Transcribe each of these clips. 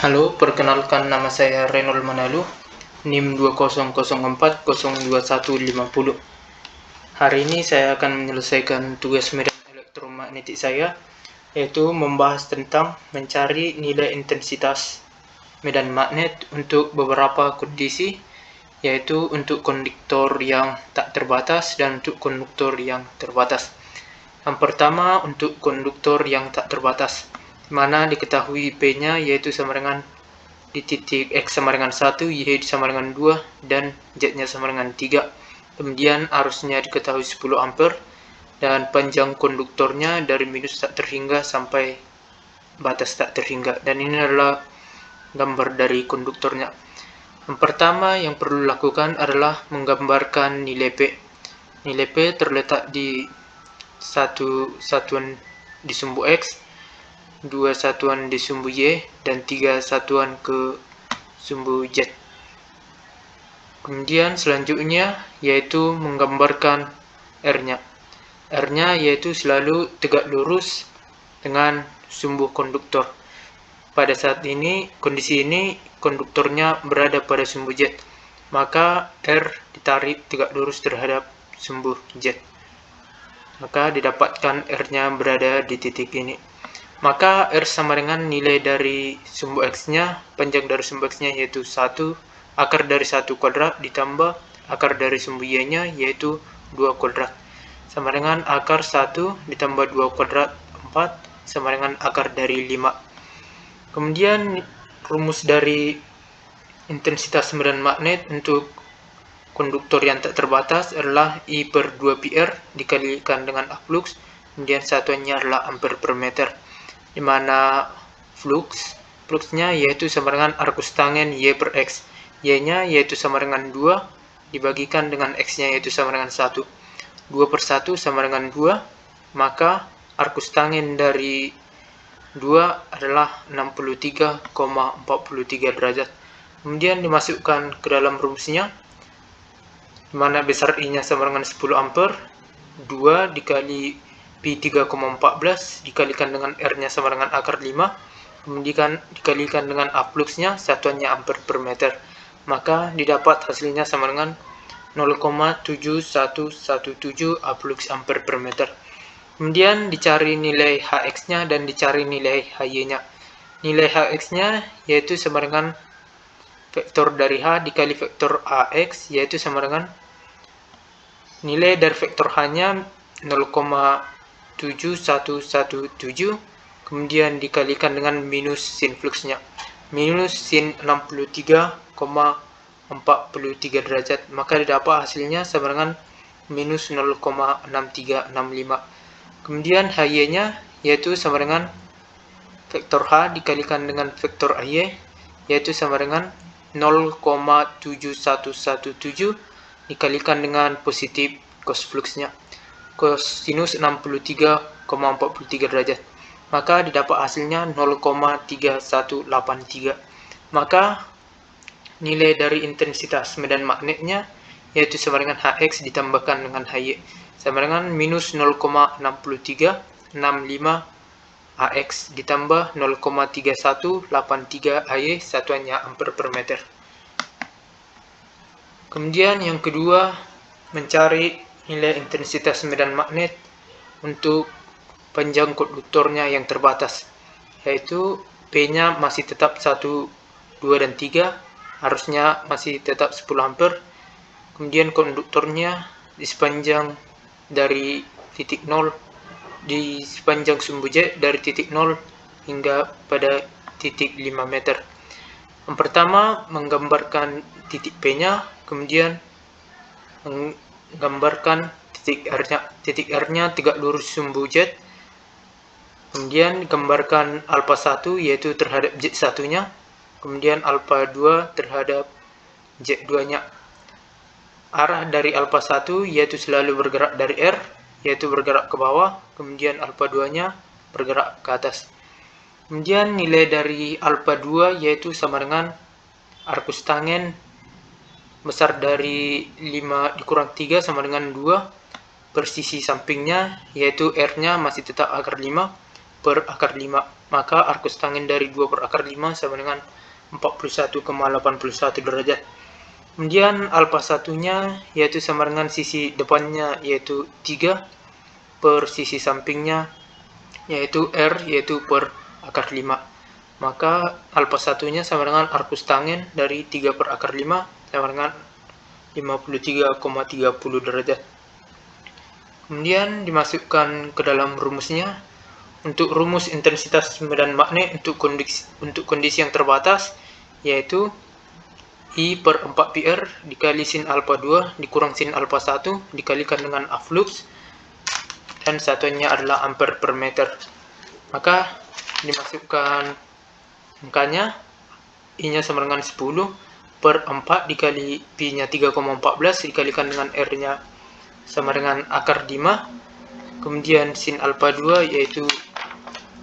Halo, perkenalkan nama saya Renol Manalu, NIM 2004021150. Hari ini saya akan menyelesaikan tugas medan elektromagnetik saya, yaitu membahas tentang mencari nilai intensitas medan magnet untuk beberapa kondisi, yaitu untuk konduktor yang tak terbatas dan untuk konduktor yang terbatas. Yang pertama, untuk konduktor yang tak terbatas, mana diketahui P-nya yaitu sama dengan di titik X sama dengan 1, Y sama dengan 2, dan Z-nya sama dengan 3. Kemudian arusnya diketahui 10 ampere, dan panjang konduktornya dari minus tak terhingga sampai batas tak terhingga. Dan ini adalah gambar dari konduktornya. Yang pertama yang perlu dilakukan adalah menggambarkan nilai P. Nilai P terletak di satu satuan di sumbu X, 2 satuan di sumbu Y, dan 3 satuan ke sumbu Z. Kemudian selanjutnya yaitu menggambarkan R-nya. R-nya yaitu selalu tegak lurus dengan sumbu konduktor. Pada saat ini, kondisi ini konduktornya berada pada sumbu Z, maka R ditarik tegak lurus terhadap sumbu Z. Maka didapatkan R-nya berada di titik ini. Maka R sama dengan nilai dari sumbu X-nya, panjang dari sumbu X-nya yaitu 1, akar dari 1 kuadrat ditambah akar dari sumbu Y-nya yaitu 2 kuadrat. Sama dengan akar 1 ditambah 2 kuadrat 4 sama dengan akar dari 5. Kemudian rumus dari intensitas medan magnet untuk konduktor yang tak terbatas adalah I per 2πr dikalikan dengan A flux, kemudian satuannya adalah ampere per meter, di mana fluxnya yaitu sama dengan arcus tangen Y per X, Y-nya yaitu sama dengan 2 dibagikan dengan X-nya yaitu sama dengan 1. 2 per 1 sama dengan 2, maka arcus tangen dari 2 adalah 63,43 derajat. Kemudian dimasukkan ke dalam rumusnya, di mana besar I-nya sama dengan 10 ampere, 2 dikali Pi 3,14 dikalikan dengan R-nya sama dengan akar 5, kemudian dikalikan dengan A flux-nya, satuannya ampere per meter. Maka didapat hasilnya sama dengan 0,7117 A flux ampere per meter. Kemudian dicari nilai Hx-nya dan dicari nilai Hy-nya. Nilai Hx-nya yaitu sama dengan vektor dari H dikali vektor Ax, yaitu sama dengan nilai dari vektor H-nya 0,7117, kemudian dikalikan dengan minus sin fluxnya, minus sin 63,43 derajat, maka didapat hasilnya sama dengan minus 0,6365. Kemudian Hy-nya yaitu sama dengan vektor H dikalikan dengan vektor Ay, yaitu sama dengan 0,7117 dikalikan dengan positif cos fluxnya, cosinus 63,43 derajat, maka didapat hasilnya 0,3183. Maka nilai dari intensitas medan magnetnya yaitu sama dengan Hx ditambahkan dengan Hy sama dengan minus 0,6365 Ax ditambah 0,3183 Ay, satuannya ampere per meter. Kemudian yang kedua, mencari nilai intensitas medan magnet untuk panjang konduktornya yang terbatas, yaitu P-nya masih tetap 1, 2, dan 3, arusnya masih tetap 10 ampere, kemudian konduktornya di sepanjang dari titik 0, di sepanjang sumbu Z dari titik 0 hingga pada titik 5 meter. Yang pertama, menggambarkan titik P-nya, kemudian menggambarkan titik R-nya. Titik R-nya tegak lurus sumbu Z, kemudian gambarkan alpha 1 yaitu terhadap Z1-nya, kemudian alpha 2 terhadap Z2-nya. Arah dari alpha 1 yaitu selalu bergerak dari R, yaitu bergerak ke bawah, kemudian alpha 2-nya bergerak ke atas. Kemudian nilai dari alpha 2 yaitu sama dengan arcus tangen besar dari 5 dikurang 3 sama dengan 2 per sisi sampingnya, yaitu R-nya masih tetap akar 5, per akar 5. Maka arcus tangen dari 2 per akar 5 sama dengan 41,81 derajat. Kemudian alfa satunya yaitu sama dengan sisi depannya yaitu 3 per sisi sampingnya yaitu R yaitu per akar 5. Maka alfa satunya sama dengan arcus tangen dari 3 per akar 5 sama dengan 53,30 derajat. Kemudian dimasukkan ke dalam rumusnya. Untuk rumus intensitas medan magnet untuk kondisi yang terbatas yaitu I per 4 PR dikali sin alfa 2 dikurang sin alfa 1 dikalikan dengan A flux dan satuannya adalah ampere per meter. Maka dimasukkan angkanya, I-nya sama dengan 10 per 4 dikali Pi-nya 3,14 dikalikan dengan R-nya sama dengan akar 5. Kemudian sin alfa 2 yaitu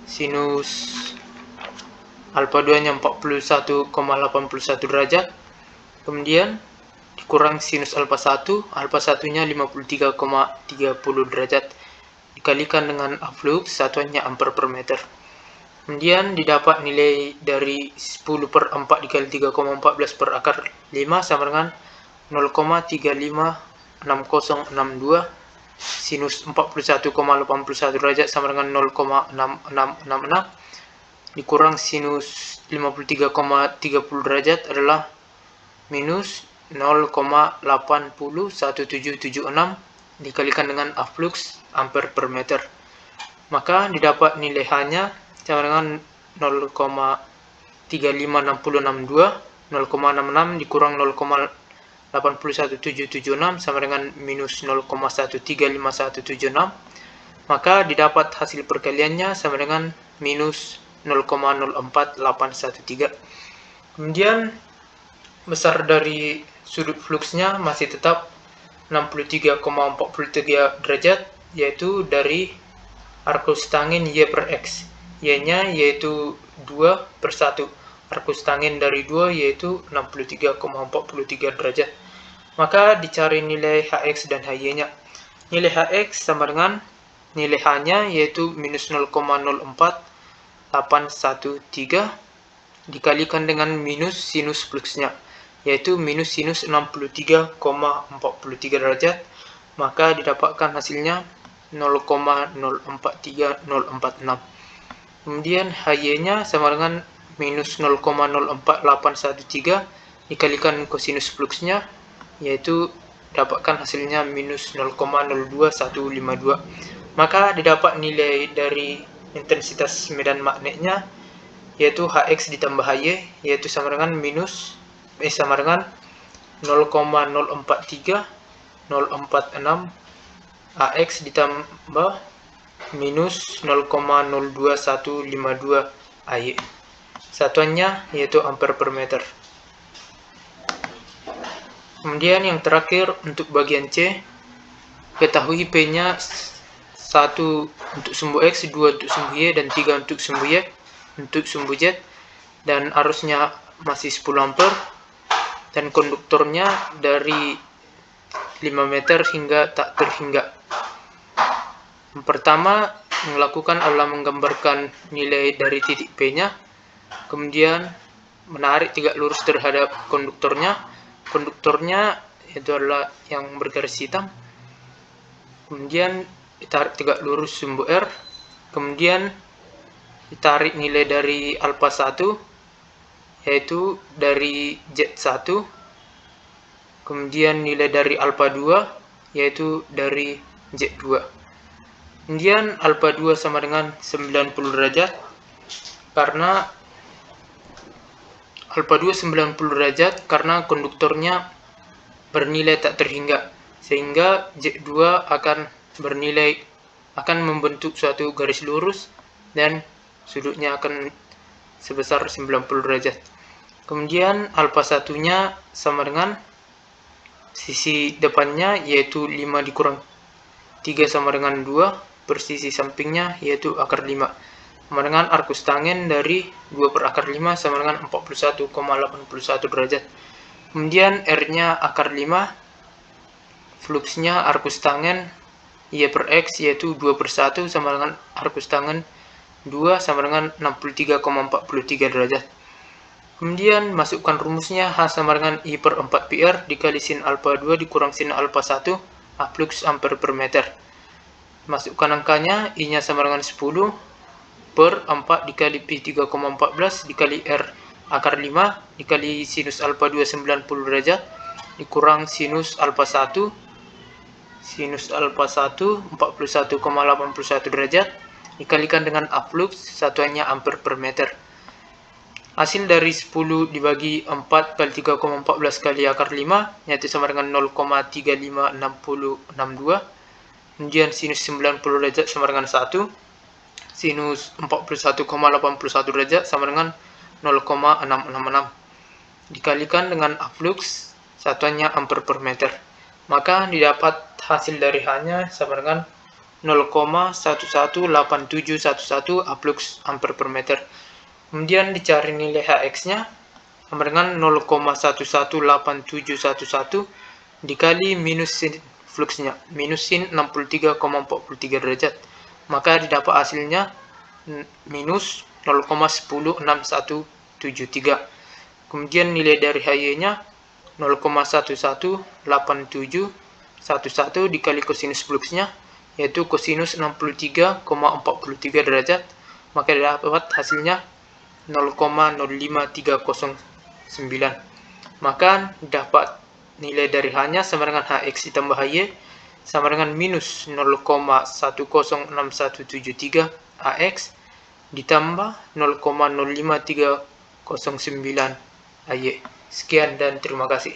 sinus alfa 2 nya 41,81 derajat. Kemudian dikurang sinus alfa 1 nya 53,30 derajat dikalikan dengan A flux, satuannya ampere per meter. Kemudian didapat nilai dari 10 per 4 dikali 3,14 per akar 5 sama dengan 0,356062. Sinus 41,81 derajat sama dengan 0,6666 dikurang sinus 53,30 derajat adalah minus 0,801776 dikalikan dengan A flux ampere per meter. Maka didapat nilai H-nya sama dengan 0,35662, 0,66 dikurang 0,801776 sama dengan minus 0,135176. Maka didapat hasil perkaliannya sama dengan minus 0,04813. Kemudian besar dari sudut fluxnya masih tetap 63,43 derajat yaitu dari arcus tangen Y per X. Y-nya yaitu 2 per 1. Arcus tangen dari 2 yaitu 63,43 derajat. Maka dicari nilai Hx dan Hy-nya. Nilai Hx sama dengan nilai H-nya yaitu minus 0,04813 dikalikan dengan minus sinus fluxnya yaitu minus sinus 63,43 derajat. Maka didapatkan hasilnya 0,043046. Kemudian Hy-nya sama dengan minus 0,04813 dikalikan kosinus fluxnya yaitu dapatkan hasilnya minus 0,02152. Maka didapat nilai dari intensitas medan magnetnya yaitu Hx ditambah Hy yaitu sama dengan minus sama dengan 0,043046 Ax ditambah minus 0,02152 Ay. Satuannya yaitu ampere per meter. Kemudian yang terakhir untuk bagian C, ketahui P-nya 1 untuk sumbu X, 2 untuk sumbu Y, dan 3 untuk sumbu Y, untuk sumbu Z, dan arusnya masih 10 ampere, dan konduktornya dari 5 meter hingga tak terhingga. Yang pertama melakukan adalah menggambarkan nilai dari titik P-nya, kemudian menarik tegak lurus terhadap konduktornya. Konduktornya itu adalah yang bergaris hitam. Kemudian ditarik tegak lurus sumbu R, kemudian ditarik nilai dari alfa 1 yaitu dari Z1, kemudian nilai dari alfa 2 yaitu dari Z2. Kemudian alfa 2 sama dengan 90 derajat karena alfa 2 90 derajat karena konduktornya bernilai tak terhingga, sehingga Z2 akan membentuk suatu garis lurus dan sudutnya akan sebesar 90 derajat. Kemudian alfa satunya sama dengan sisi depannya yaitu 5 dikurang 3 sama dengan 2 per sisi sampingnya yaitu akar 5 sama dengan arcus tangen dari 2 per akar 5 sama dengan 41,81 derajat. Kemudian R-nya akar 5, fluxnya arcus tangen Y per X yaitu 2 per 1 sama dengan arcus tangen 2 sama dengan 63,43 derajat. Kemudian masukkan rumusnya H sama dengan I per 4 PR dikali sin alfa 2 dikurang sin alfa 1 A flux ampere per meter. Masukkan angkanya, I-nya sama dengan 10 per 4 dikali Pi 3,14 dikali R akar 5 dikali sinus alfa 2 90 derajat dikurang sinus alfa 1 41,81 derajat dikalikan dengan A flux, satuannya ampere per meter. Hasil dari 10 dibagi 4 kali 3,14 kali akar 5 yaitu sama dengan 0,356062. Kemudian sinus 90 derajat sama dengan 1. Sinus 41,81 derajat sama dengan 0,666. Dikalikan dengan A flux, satuannya ampere per meter. Maka didapat hasil dari H-nya sama dengan 0,118711 A flux ampere per meter. Kemudian dicari nilai Hx-nya sama dengan 0,118711 dikali minus sin fluxnya, minus sin 63,43 derajat. Maka didapat hasilnya minus 0,106173. Kemudian nilai dari Hy-nya 0,118711 dikali kosinus fluxnya, yaitu kosinus 63,43 derajat. Maka didapat hasilnya 0,05309. Maka dapat nilai dari H-nya sama dengan Hx ditambah Hy sama dengan minus 0,106173 Ax ditambah 0,05309 Hy. Sekian dan terima kasih.